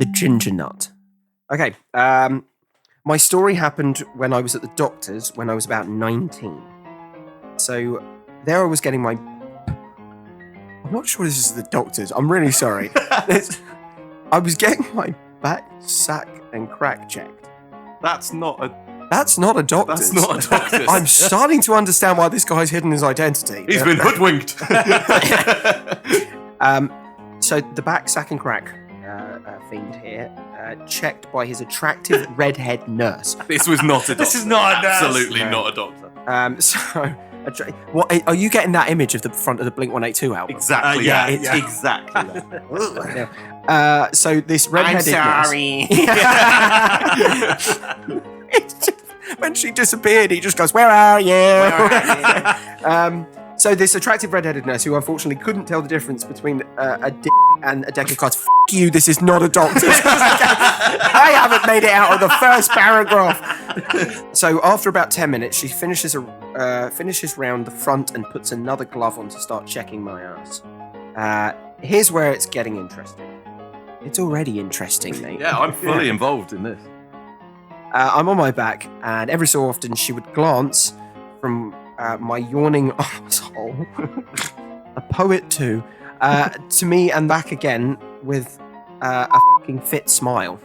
The Gingernut. Okay, my story happened when I was at the doctor's when I was about 19. So there I was getting my... I'm not sure this is the doctor's. I'm really sorry. I was getting my back, sack and crack checked. That's not a doctor's. That's not a doctor's. I'm starting to understand why this guy's hidden his identity. He's been hoodwinked. So the back, sack and crack fiend here, checked by his attractive redhead nurse. This was not a doctor. This is not a nurse. Absolutely not a doctor. What are you getting that image of the front of the Blink-182 album? Exactly. Yeah, It's yeah. exactly that. So this redheaded nurse. When she disappeared, he just goes, "Where are you?" So this attractive redheaded nurse, who unfortunately couldn't tell the difference between a dick and a deck of cards. F*** you, this is not a doctor. I haven't made it out of the first paragraph. So after about 10 minutes, she finishes round the front and puts another glove on to start checking my ass. Here's where it's getting interesting. It's already interesting, mate. Yeah, I'm fully involved in this. I'm on my back, and every so often she would glance from my yawning arsehole, a poet too, to me and back again with a fucking fit smile.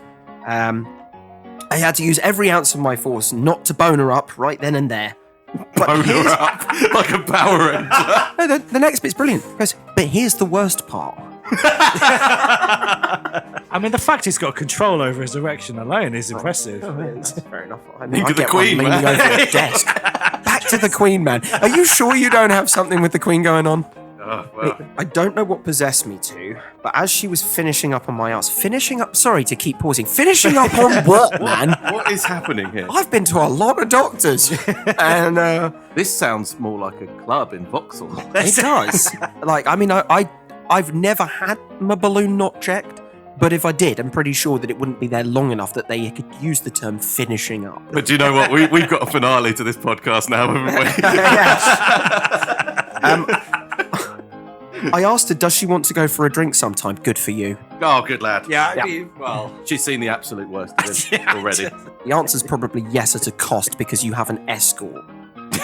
I had to use every ounce of my force not to bone her up right then and there. Bone her up like a Power Ranger. No, the next bit's brilliant. It goes, but here's the worst part. I mean, the fact he's got control over his erection alone is impressive. That's fair enough. I Into the get Queen, one leaning man. over a desk. Back to the Queen, man. Are you sure you don't have something with the Queen going on? Well. I don't know what possessed me to, but as she was finishing up on my ass, sorry to keep pausing, finishing up on what, man? What is happening here? I've been to a lot of doctors, and This sounds more like a club in Vauxhall. it does. Like, I mean, I've never had my balloon not checked, but if I did, I'm pretty sure that it wouldn't be there long enough that they could use the term finishing up. But do you know what? We've got a finale to this podcast now, haven't we? I asked her, does she want to go for a drink sometime? Good for you. Oh, good lad. Yeah. Well, she's seen the absolute worst of him already. The answer's probably yes at a cost because you have an escort.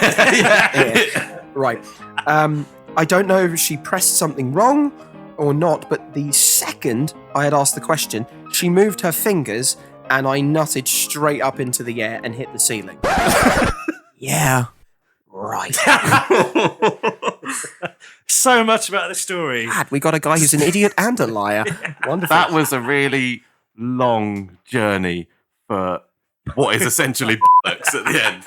Yeah. Right. I don't know if she pressed something wrong or not, but the second I had asked the question, she moved her fingers and I nutted straight up into the air and hit the ceiling. Yeah. Right. So much about the story. Dad, we got a guy who's an idiot and a liar. Wonderful. That was a really long journey for what is essentially bollocks at the end.